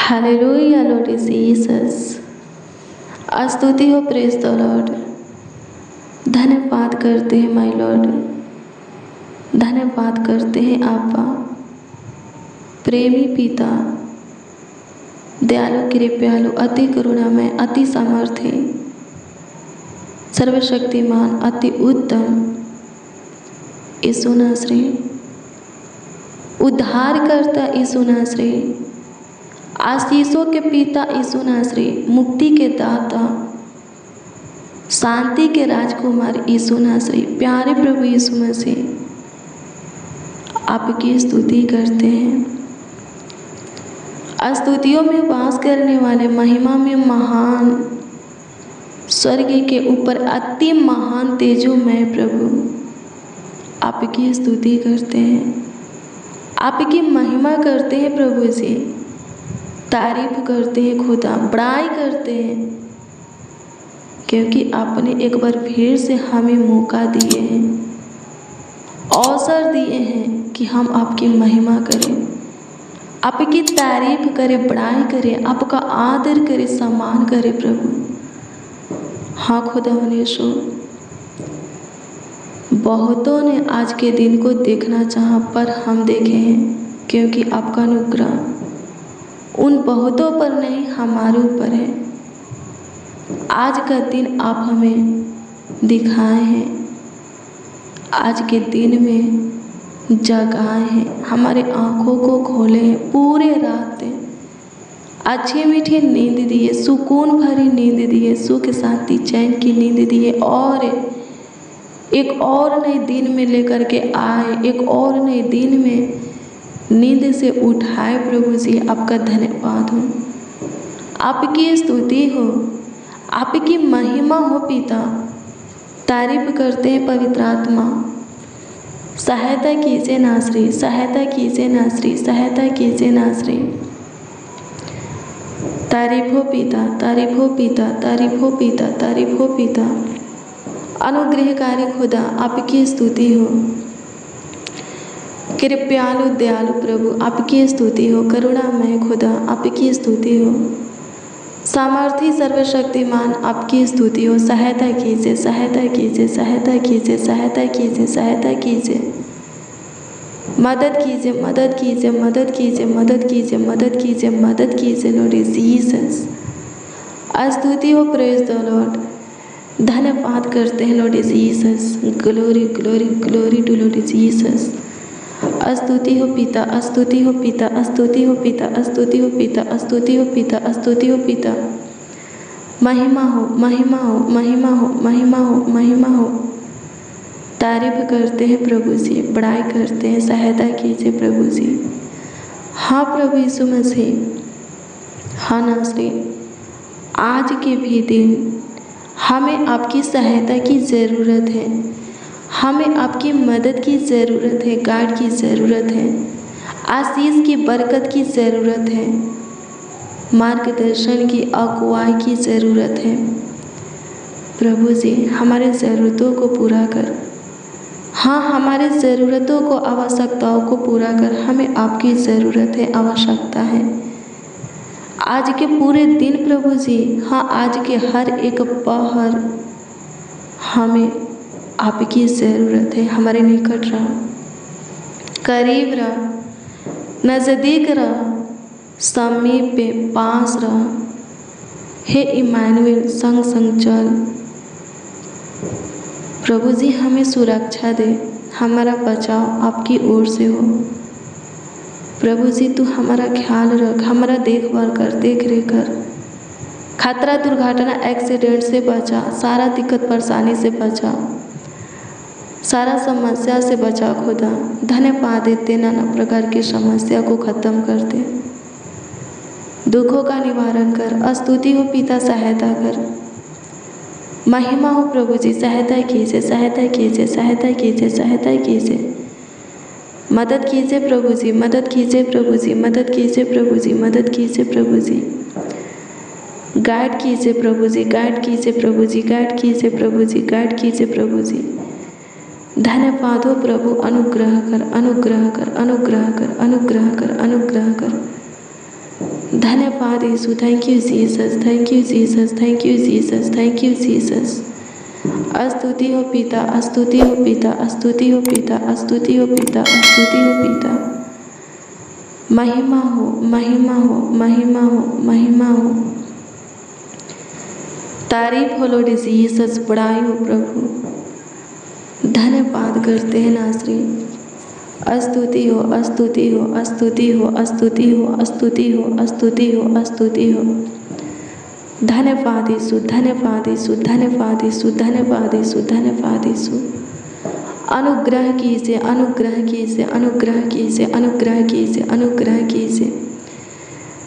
Hallelujah Lord Jesus. स्तुति हो, praise the Lord. धन्यवाद करते हैं माय लॉर्ड, धन्यवाद करते हैं आपा, प्रेमी पिता, दयालु कृपालु, अति करुणामय, अति सामर्थ्य, सर्वशक्तिमान, अति उत्तम यीशु नासरी, उद्धारकर्ता यीशु नासरी, आशीषों के पिता यीशु नासरी, मुक्ति के दाता, शांति के राजकुमार यीशु नासरी, प्यारे प्रभु यीशु मसीह, आपकी स्तुति करते हैं। स्तुतियों में वास करने वाले, महिमा में महान, स्वर्ग के ऊपर अति महान तेजोमय प्रभु, आपकी स्तुति करते हैं, आपकी महिमा करते हैं प्रभु जी, तारीफ करते हैं खुदा, बड़ाई करते हैं, क्योंकि आपने एक बार फिर से हमें मौका दिए हैं, अवसर दिए हैं कि हम आपकी महिमा करें, आपकी तारीफ करें, बड़ाई करें, आपका आदर करें, सम्मान करें प्रभु। हाँ खुदा यीशु, बहुतों ने आज के दिन को देखना चाहा पर हम देखे हैं, क्योंकि आपका अनुग्रह उन बहुतों पर नहीं हमारे ऊपर है। आज का दिन आप हमें दिखाए हैं, आज के दिन में जगाए हैं, हमारे आँखों को खोले हैं, पूरे रात अच्छी मीठी नींद दिए, सुकून भरी नींद दिए, सुख शांति चैन की नींद दिए, और एक और नए दिन में लेकर के आए, एक और नए दिन में नींद से उठाए प्रभु जी, आपका धन्यवाद हो, आपकी स्तुति हो, आपकी महिमा हो पिता। तारीफ करते हैं पवित्र आत्मा, सहायता कीजिए नासरी, सहायता कीजिए नासरी, सहायता कीजिए नासरी। तारीफ हो पिता, तारीफ हो पिता, तारीफ हो पिता, तारीफ हो पिता। अनुग्रहकारी खुदा, आपकी स्तुति हो, कृपालु दयालु प्रभु, आपकी स्तुति हो, करुणामय खुदा, आपकी स्तुति हो, सामर्थी सर्वशक्तिमान, आपकी स्तुति हो। सहायता कीजिए, सहायता कीजिए, सहायता कीजिए, सहायता कीजिए, सहायता कीजिए, मदद कीजिए, मदद कीजिए, मदद कीजिए, मदद कीजिए, मदद कीजिए, मदद कीजिए लॉर्ड जीसस। स्तुति हो, प्रेज द लॉर्ड। धन्यवाद करते हैं Lord Jesus. Glory glory glory to Lord Jesus. स्तुति हो पिता, स्तुति हो पिता, स्तुति हो पिता, स्तुति हो पिता, स्तुति हो पिता, स्तुति हो पिता। महिमा हो, महिमा हो, महिमा हो, महिमा हो, महिमा हो। तारीफ करते हैं प्रभु जी, बड़ाई करते हैं, सहायता कीजिए प्रभु जी। हाँ प्रभु यीशु मसीह, हाँ नासरी, आज के भी दिन हमें आपकी सहायता की ज़रूरत है, हमें आपकी मदद की ज़रूरत है, गाइड की ज़रूरत है, आशीष की बरकत की ज़रूरत है, मार्गदर्शन की, अगुवाई की ज़रूरत है प्रभु जी। हमारे ज़रूरतों को पूरा कर, हाँ हमारे ज़रूरतों को, आवश्यकताओं को पूरा कर। हमें आपकी ज़रूरत है, आवश्यकता है आज के पूरे दिन प्रभु जी। हाँ आज के हर एक पहर हमें आपकी ज़रूरत है। हमारे निकट रह, करीब रह, नज़दीक रह, समीप पे पास रह। हे इमानुएल, संग संग चल प्रभु जी। हमें सुरक्षा दे, हमारा बचाव आपकी ओर से हो प्रभु जी। तू हमारा ख्याल रख, हमारा देखभाल कर, देख रेख कर। खतरा, दुर्घटना, एक्सीडेंट से बचा, सारा दिक्कत परेशानी से बचा, सारा समस्या से बचा खुदा। धन्यवाद देते, नाना प्रकार की समस्या को ख़त्म कर दे, दुखों का निवारण कर। स्तुति हो पिता, सहायता कर, महिमा हो प्रभु जी। सहायता कीजिए, सहायता कीजिए, सहायता कीजिए, सहायता कीजिए, मदद कीजिए प्रभु जी, मदद कीजिए प्रभु जी, मदद कीजिए प्रभु जी, मदद कीजिए प्रभु जी। गाइड कीजिए प्रभु जी, गाइड कीजिए प्रभु जी, गाइड कीजिए प्रभु जी, गाइड कीजिए प्रभु जी। धन्यवाद हो प्रभु। अनुग्रह कर, अनुग्रह कर, अनुग्रह कर, अनुग्रह कर, अनुग्रह कर। धन्यवाद यीशु, thank you Jesus, thank you Jesus, thank you Jesus, thank you Jesus. स्तुति हो पिता, स्तुति हो पिता, स्तुति हो पिता, स्तुति हो पिता, स्तुति हो पिता। महिमा हो, महिमा हो, महिमा हो, महिमा हो। तारीफ हो लॉर्ड जीसस, बड़ाई हो प्रभु। धन्यवाद करते हैं नासरी। स्तुति हो, स्तुति हो, स्तुति हो, स्तुति हो, स्तुति हो, स्तुति हो, स्तुति हो। धन्यवाद यीशु, धन्यवाद यीशु, धन्यवाद यीशु, धन्यवाद यीशु, धन्यवाद यीशु। अनुग्रह कीजिए, अनुग्रह कीजिए, अनुग्रह कीजिए, अनुग्रह कीजिए, अनुग्रह कीजिए।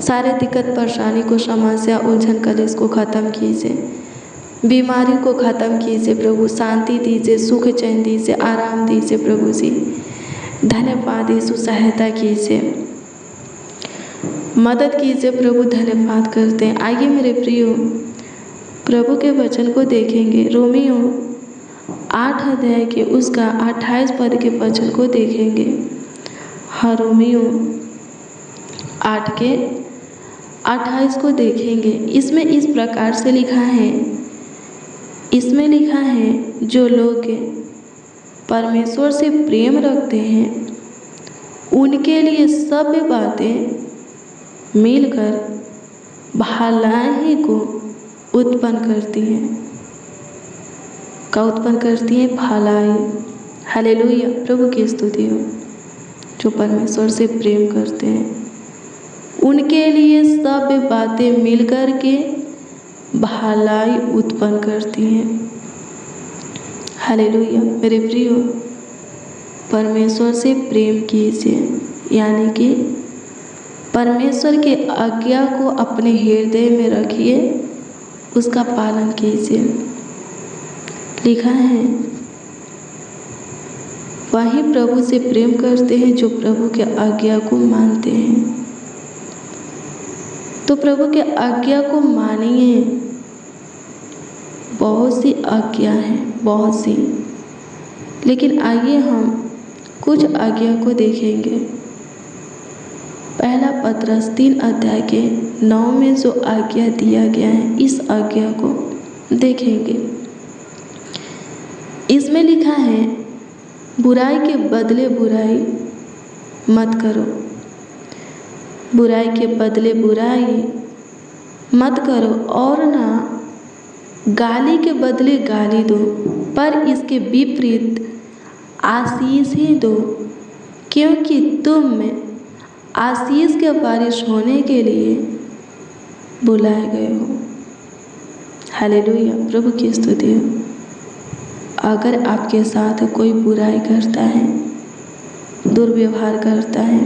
सारे दिक्कत परेशानी को, समस्या, उलझन कलेश को ख़त्म कीजिए। बीमारी को ख़त्म कीजिए प्रभु। शांति दीजिए, सुख चैन दीजिए, आराम दीजिए प्रभु जी। धन्यवाद यीशु, सहायता कीजिए, मदद कीजिए प्रभु। धन्यवाद करते हैं। आइए मेरे प्रियो, प्रभु के वचन को देखेंगे। रोमियो 8 अध्याय के उसका 28 पद के वचन को देखेंगे। हाँ, रोमियो 8 के 28 को देखेंगे। इसमें इस प्रकार से लिखा है, इसमें लिखा है, जो लोग परमेश्वर से प्रेम रखते हैं उनके लिए सब बातें मिलकर भलाई को उत्पन्न करती हैं। का उत्पन्न करती हैं? भलाई। हालेलुया, प्रभु की स्तुति हो। जो परमेश्वर से प्रेम करते हैं उनके लिए सब बातें मिलकर के भलाई उत्पन्न करती हैं। हालेलुया। मेरे प्रियो, परमेश्वर से प्रेम कीजिए, यानी कि परमेश्वर के आज्ञा को अपने हृदय में रखिए, उसका पालन कीजिए। लिखा है, वही प्रभु से प्रेम करते हैं जो प्रभु के आज्ञा को मानते हैं। तो प्रभु के आज्ञा को मानिए। बहुत सी आज्ञा हैं, बहुत सी, लेकिन आइए हम कुछ आज्ञा को देखेंगे। पहला पतरस 3 अध्याय के 9 में जो आज्ञा दिया गया है, इस आज्ञा को देखेंगे। इसमें लिखा है, बुराई के बदले बुराई मत करो, बुराई के बदले बुराई मत करो, और ना गाली के बदले गाली दो, पर इसके विपरीत आशीष ही दो, क्योंकि तुम में आशीष के वारिस होने के लिए बुलाए गए हो। हालेलुया, प्रभु की स्तुति हो। अगर आपके साथ कोई बुराई करता है, दुर्व्यवहार करता है,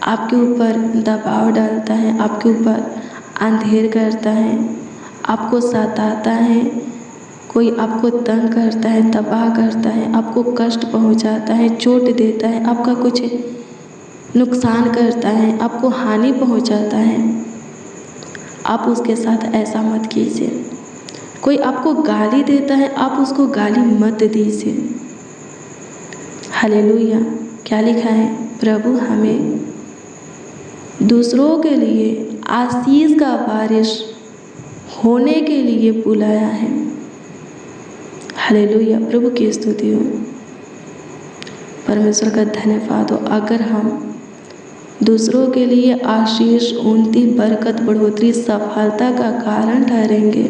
आपके ऊपर दबाव डालता है, आपके ऊपर अंधेर करता है, आपको सताता है, कोई आपको तंग करता है, तबाह करता है, आपको कष्ट पहुंचाता है, चोट देता है, आपका कुछ नुकसान करता है, आपको हानि पहुंचाता है, आप उसके साथ ऐसा मत कीजिए। कोई आपको गाली देता है, आप उसको गाली मत दीजिए। हालेलुया। क्या लिखा है? प्रभु हमें दूसरों के लिए आशीष का वारिस होने के लिए बुलाया है। हालेलुया, प्रभु की स्तुति हो। परमेश्वर का धन्यवाद हो। अगर हम दूसरों के लिए आशीष, उन्नति, बरकत, बढ़ोतरी, सफलता का कारण ठहरेंगे।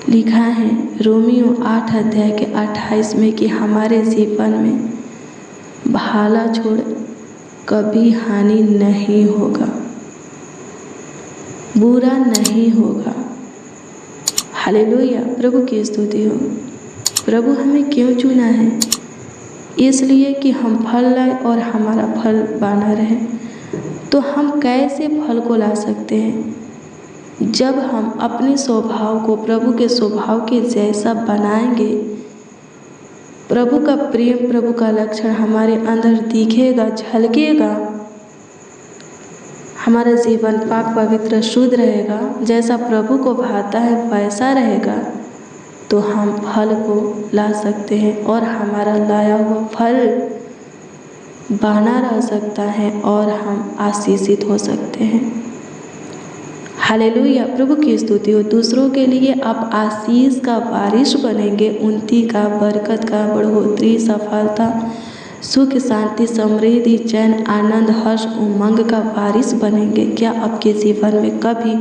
लिखा है रोमियो 8 अध्याय के 28 में कि हमारे जीवन में भाला छोड़ कभी हानि नहीं होगा, बुरा नहीं होगा। हालेलुया, प्रभु की स्तुति हो। प्रभु हमें क्यों चुना है? इसलिए कि हम फल लाए और हमारा फल बना रहे। तो हम कैसे फल को ला सकते हैं? जब हम अपने स्वभाव को प्रभु के स्वभाव के जैसा बनाएंगे, प्रभु का प्रेम, प्रभु का लक्षण हमारे अंदर दिखेगा, झलकेगा, हमारा जीवन पाक पवित्र शुद्ध रहेगा, जैसा प्रभु को भाता है वैसा रहेगा, तो हम फल को ला सकते हैं और हमारा लाया हुआ फल बना रह सकता है और हम आशीषित हो सकते हैं। हालेलुया, प्रभु की स्तुति हो। दूसरों के लिए आप आशीष का बारिश बनेंगे, उन्नति का, बरकत का, बढ़ोतरी, सफलता, सुख, शांति, समृद्धि, चैन, आनंद, हर्ष, उमंग का बारिश बनेंगे। क्या आपके जीवन में कभी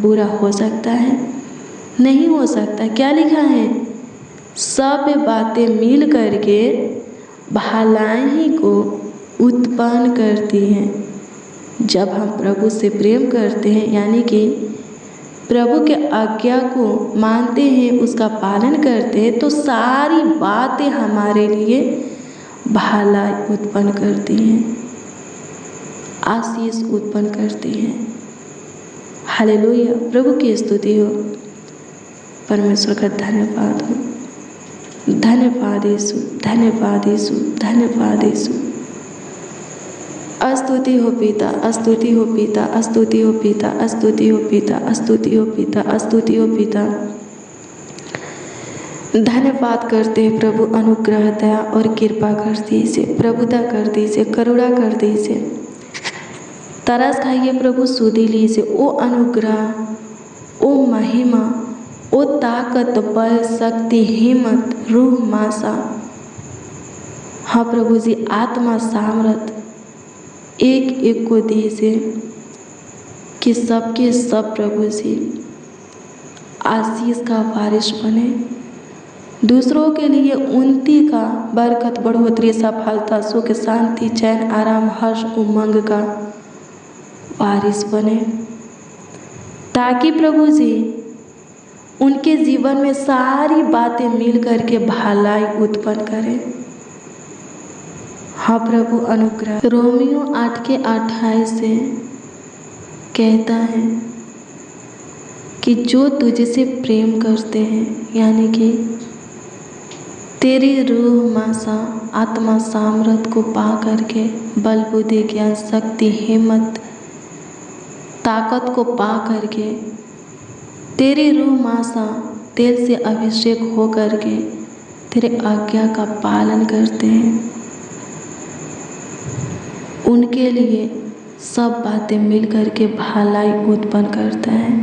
बुरा हो सकता है? नहीं हो सकता। क्या लिखा है? सब बातें मिल करके भलाई को उत्पन्न करती हैं। जब हम प्रभु से प्रेम करते हैं, यानी कि प्रभु के आज्ञा को मानते हैं, उसका पालन करते हैं, तो सारी बातें हमारे लिए भलाई उत्पन्न करती हैं, आशीष उत्पन्न करती हैं। हालेलुया, प्रभु की स्तुति हो। परमेश्वर का धन्यवाद हो। धन्यवाद यीशु, धन्यवाद यीशु, धन्यवाद यीशु। स्तुति हो पिता, स्तुति हो पिता, स्तुति हो पिता, स्तुति हो पिता, स्तुति हो पिता, स्तुति हो पिता। धन्यवाद करते हैं प्रभु, अनुग्रह, दया और कृपा कर दीजिए, प्रभुता कर दीजिए, करुणा कर दीजिए। तरस खाइए प्रभु, सुधि लीजिए। ओ अनुग्रह, ओ महिमा, ओ ताकत, बल, शक्ति, हिम्मत, रूह, मासा, हाँ प्रभु जी, आत्मा, सामर्थ एक एक को दीजिए कि सबके सब प्रभु जी आशीष का बारिश बने, दूसरों के लिए उन्नति का, बरकत, बढ़ोतरी, सफलता, सुख, शांति, चैन, आराम, हर्ष, उमंग का बारिश बने, ताकि प्रभु जी उनके जीवन में सारी बातें मिल करके भलाई उत्पन्न करें। हाँ प्रभु, अनुग्रह। रोमियो 8:28 से कहता है कि जो तुझसे प्रेम करते हैं, यानी कि तेरी रूह, मासा, आत्मा, सामर्थ को पा करके, बल, बुद्धि, ज्ञान, शक्ति, हिम्मत, ताकत को पा करके, तेरी रूह, मासा तेल से अभिषेक हो करके तेरे आज्ञा का पालन करते हैं, उनके लिए सब बातें मिल करके भलाई उत्पन्न करता है।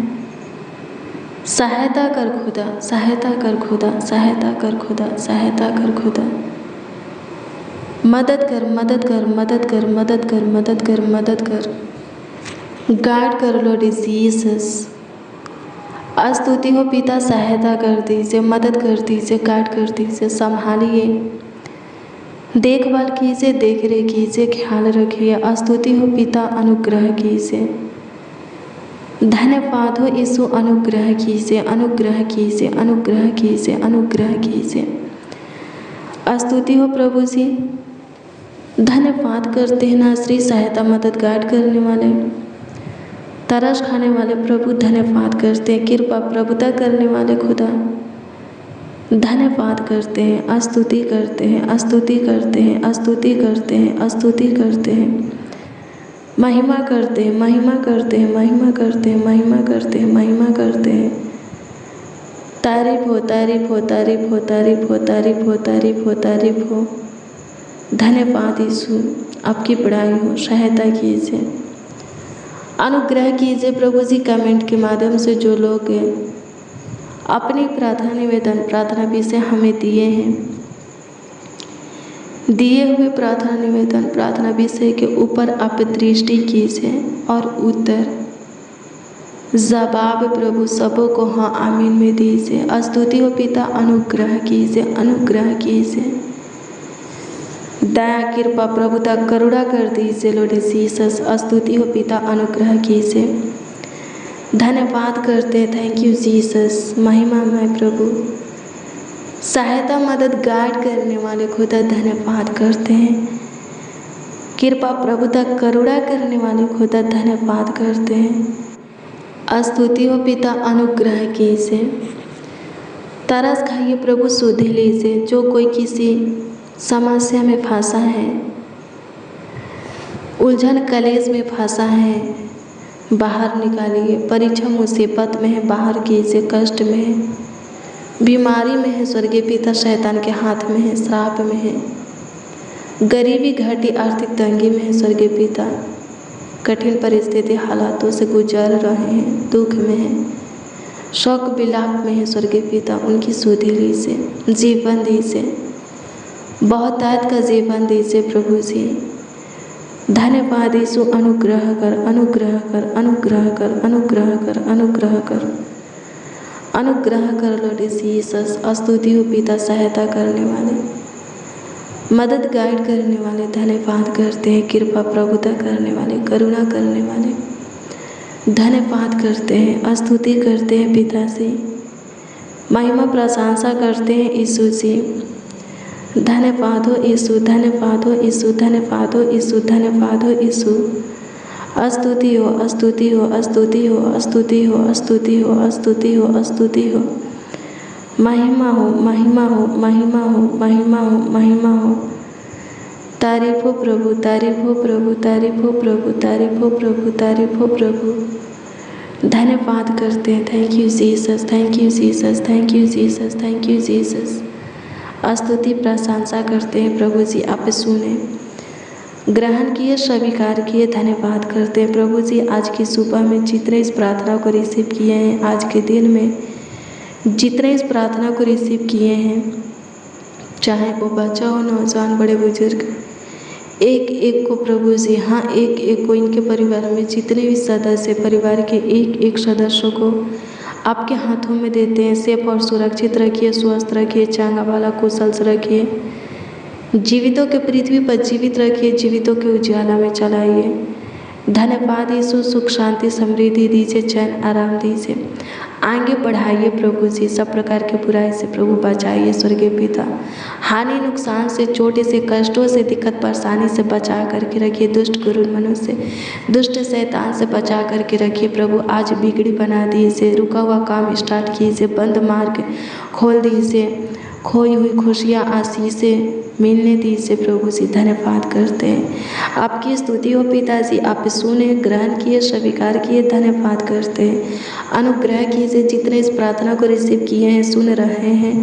सहायता कर खुदा, सहायता कर खुदा, सहायता कर खुदा, सहायता कर खुदा। मदद कर, मदद कर, मदद कर, मदद कर, मदद कर, मदद कर। गाइड कर लॉर्ड जीसस। स्तुति हो पिता, सहायता कर दीजिए, मदद कर दीजिए, गाइड कर दीजिए, संभालिए, देखभाल कीजिए, देख रेख कीजिए, ख्याल रखिए। स्तुति हो पिता, अनुग्रह कीजिए। धन्यवाद हो यीशु, अनुग्रह कीजिए, अनुग्रह कीजिए, अनुग्रह कीजिए, अनुग्रह कीजिए। स्तुति हो प्रभु जी। धन्यवाद करते हैं नासरी, सहायता, मदद, गाइड करने वाले, तरस खाने वाले प्रभु, धन्यवाद करते हैं। कृपा, प्रभुता करने वाले खुदा, धन्यवाद करते हैं, स्तुति करते हैं, स्तुति करते हैं, स्तुति करते हैं, स्तुति करते हैं, महिमा करते हैं, महिमा करते हैं, महिमा करते हैं, महिमा करते हैं, महिमा करते हैं। तारीफ हो, तारीफ हो, तारीफ हो, तारीफ हो, तारीफ हो, तारीफ हो, तारीफ हो। धन्यवाद यीशु, आपकी बड़ाई हो। सहायता कीजिए, अनुग्रह कीजिए प्रभु जी। कमेंट के माध्यम से जो लोग अपनी प्रार्थना निवेदन, प्रार्थना विषय हमें दिए हैं, दिए हुए प्रार्थना निवेदन, प्रार्थना विषय के ऊपर आप दृष्टि कीजिए और उत्तर, जवाब प्रभु सबों को हाँ आमीन में दीजिए। स्तुति हो पिता, अनुग्रह कीजिए, अनुग्रह कीजिए। दया, कृपा, प्रभुता, करुणा कर दीजिए लॉर्ड जीसस। स्तुति हो पिता, अनुग्रह कीजिए। धन्यवाद करते, थैंक यू जीसस। महिमा में प्रभु, सहायता, मदद, गाइड करने वाले खुदा, धन्यवाद करते हैं। कृपा, प्रभुता, करुणा करने वाले खुदा, धन्यवाद करते हैं। स्तुति हो पिता, अनुग्रह कीजिए। तरस खाइए प्रभु, सुधि लीजिए। जो कोई किसी समस्या में फंसा है, उलझन कलेश में फंसा है, बाहर निकालिए। परीक्षा मुसीबत में है, बाहर कीजिए। कष्ट में है, बीमारी में है, स्वर्गीय पिता शैतान के हाथ में है, श्राप में है, गरीबी घाटी आर्थिक तंगी में है स्वर्गीय पिता, कठिन परिस्थिति हालातों से गुजर रहे हैं, दुख में है, शोक विलाप में है स्वर्गीय पिता। उनकी सुधीली से जीवन दीजिए, बहुतायत का जीवन दीजिए प्रभु जी। धन्यवाद यीशु, अनुग्रह कर, अनुग्रह कर, अनुग्रह कर, अनुग्रह कर, अनुग्रह कर, अनुग्रह कर लॉर्ड जीसस। स्तुति हो पिता, सहायता करने वाले, मदद गाइड करने वाले, धन्यवाद करते हैं। कृपा प्रभुता करने वाले, करुणा करने वाले, धन्यवाद करते हैं, स्तुति करते हैं पिता से, महिमा प्रशंसा करते हैं यीशु जी। धन्यवाद हो यीशु, धन्यवाद हो यीशु, धन्यवाद हो यीशु, धन्यवाद हो यीशु। स्तुति हो, स्तुति हो, स्तुति हो, स्तुति हो, स्तुति हो, स्तुति हो, स्तुति हो, महिमा हो, महिमा हो, महिमा हो, महिमा हो, महिमा हो। तारीफ हो प्रभु, तारीफ हो प्रभु, तारीफ हो प्रभु, तारीफ हो प्रभु, तारीफ हो प्रभु। धन्यवाद करते हैं। Thank you Jesus, thank you Jesus, thank you Jesus, thank you Jesus. स्तुति प्रशंसा करते हैं प्रभु जी। आप सुने, ग्रहण किए, स्वीकार किए, धन्यवाद करते हैं प्रभु जी। आज की सुबह में जितने इस प्रार्थना को रिसीव किए हैं, आज के दिन में जितने इस प्रार्थना को रिसीव किए हैं, चाहे वो बच्चा हो, नौजवान, बड़े बुजुर्ग, एक एक को प्रभु जी, हाँ एक एक को, इनके परिवार में जितने भी सदस्य, परिवार के एक एक सदस्यों को आपके हाथों में देते हैं। सेफ और सुरक्षित रखिए, स्वस्थ रखिए, चांगा वाला कुशल से रखिए, जीवितों के पृथ्वी पर जीवित रखिए, जीवितों के उजाला में चलाइए। धन्यवाद यीशु, सुख शांति समृद्धि दीजिए, चैन आराम दीजिए, आगे बढ़ाइए प्रभु जी। सब प्रकार के बुराई से प्रभु बचाइए स्वर्गीय पिता। हानि नुकसान से, चोट से, कष्टों से, दिक्कत परेशानी से बचा करके रखिए। दुष्ट गुरु मनुष्य से, दुष्ट शैतान से बचा करके रखिए प्रभु। आज बिगड़ी बना दीजिए, रुका हुआ काम स्टार्ट कीजिए, बंद मार्ग खोल दीजिए, खोई हुई खुशियाँ आशीषें मिलने दीजिए प्रभु जी। धन्यवाद करते हैं, आपकी स्तुति हो पिताजी। आप सुने, ग्रहण किए, स्वीकार किए, धन्यवाद करते हैं। अनुग्रह कीजिए, जितने इस प्रार्थना को रिसीव किए हैं, सुन रहे हैं,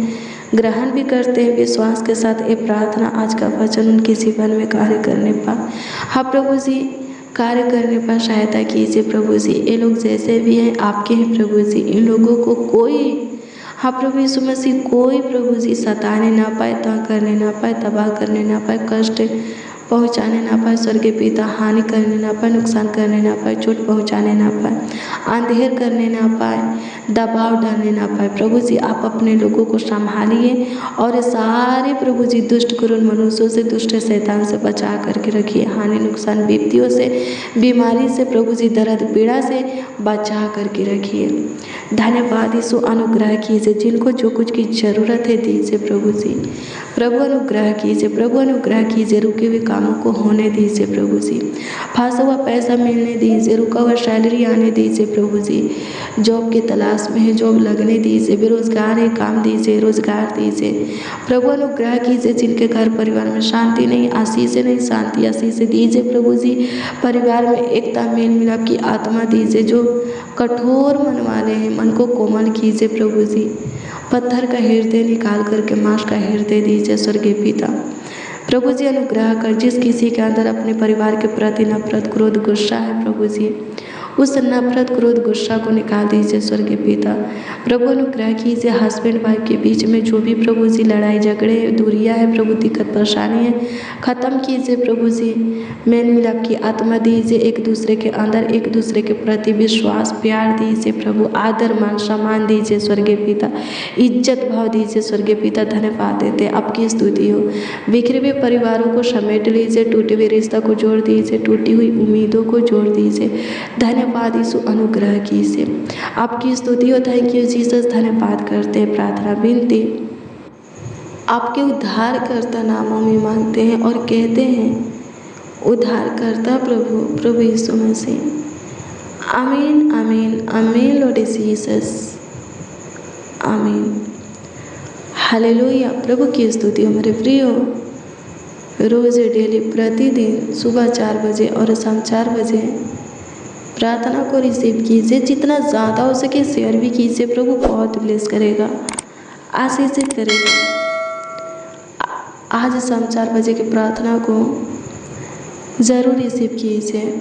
ग्रहण भी करते हैं विश्वास के साथ। ये प्रार्थना, आज का वचन उनके जीवन में कार्य करने पर, हाँ प्रभु जी, कार्य करने पर सहायता कीजिए प्रभु जी। ये लोग जैसे भी हैं आपके हैं प्रभु जी। इन लोगों को कोई, हाँ प्रभु यीशु मसीह, कोई प्रभु जी सताने ना पाए, तंग करने ना पाए, तबाह करने ना पाए, कष्ट पहुंचाने ना पाए स्वर्गीय पिता, हानि करने ना पाए, नुकसान करने ना पाए, चोट पहुंचाने ना पाए, अंधेर करने ना पाए, दबाव डालने ना पाए प्रभु जी। आप अपने लोगों को संभालिए और सारे प्रभु जी दुष्ट क्रूर मनुष्यों से, दुष्ट शैतान से बचा करके रखिए। हानि नुकसान विपत्तियों से, बीमारी से प्रभु जी, दर्द पीड़ा से बचा करके रखिए। धन्यवाद यीशु, अनुग्रह कीजिए, जिनको जो कुछ की ज़रूरत है दीजिए प्रभु जी। प्रभु अनुग्रह कीजिए, प्रभु अनुग्रह कीजिए, रुके हुए कामों को होने दीजिए प्रभु जी। फंसा हुआ पैसा मिलने दीजिए, रुका हुआ सैलरी आने दीजिए प्रभु जी। जॉब की तलाश में है, जॉब लगने दीजिए, बेरोजगार है, काम दीजिए, रोजगार दीजिए। प्रभु अनुग्रह कीजिए, जिनके घर परिवार में शांति नहीं, आशीष नहीं, शांति आशीष दीजिए प्रभु जी। परिवार में एकता, मेल मिलाप की आत्मा दीजिए। जो कठोर मन वाले हैं, मन को कोमल कीजिए प्रभु जी। पत्थर का हृदय निकाल करके मांस का हृदय दीजिए स्वर्गीय पिता। प्रभु जी अनुग्रह कर, जिस किसी के अंदर अपने परिवार के प्रति नफरत, क्रोध, गुस्सा है प्रभु जी, उस नफरत, क्रोध, गुस्सा को निकाल दीजिए स्वर्गीय पिता। प्रभु अनुग्रह कीजिए, हस्बैंड वाइफ के बीच में जो भी प्रभु जी लड़ाई झगड़े, दूरियां है प्रभु, दिक्कत परेशानी है, ख़त्म कीजिए प्रभु जी। मेल मिलाप की आत्मा दीजिए, एक दूसरे के अंदर एक दूसरे के प्रति विश्वास, प्यार दीजिए प्रभु। आदर मान सम्मान दीजिए स्वर्गीय पिता, इज्जत भाव दीजिए स्वर्गीय पिता। धन्यवाद देते, आपकी स्तुति हो। बिखरे हुए परिवारों को समेट लीजिए, टूटे हुए रिश्ता को जोड़ दीजिए, टूटी हुई उम्मीदों को जोड़ दीजिए। धन्यवाद यीशु, अनुग्रह कीजिए, आपकी स्तुति हो। Thank you Jesus. धन्यवाद करते हैं, प्रार्थना विनती आपके उद्धारकर्ता नामों में मांगते हैं और कहते हैं, उद्धारकर्ता प्रभु, प्रभु यीशु मसीह। आमीन, आमीन, आमीन लॉर्ड जीसस, आमीन। हालेलुया। प्रभु की स्तुति हो मेरे प्रियो। रोज़ डेली प्रतिदिन सुबह 4 बजे और शाम 4 बजे प्रार्थना को रिसीव कीजिए। जितना ज़्यादा हो सके शेयर भी कीजिए। प्रभु बहुत ब्लेस करेगा, आशीषित करेगा। आज शाम 4 बजे की प्रार्थना को ज़रूर रिसीव कीजिए।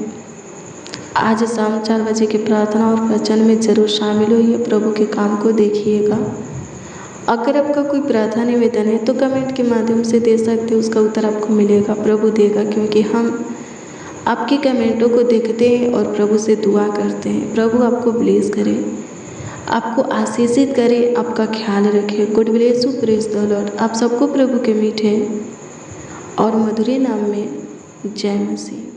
आज शाम 4 बजे की प्रार्थना और वचन में ज़रूर शामिल होइए, प्रभु के काम को देखिएगा। अगर आपका कोई प्रार्थना निवेदन है तो कमेंट के माध्यम से दे सकते हो, उसका उत्तर आपको मिलेगा, प्रभु देगा, क्योंकि हम आपके कमेंटों को देखते हैं और प्रभु से दुआ करते हैं। प्रभु आपको ब्लेस करे, आपको आशीषित करे, आपका ख्याल रखे। Good bless you, praise the Lord. आप सबको प्रभु के मीठे और मधुर नाम में जय मसीह।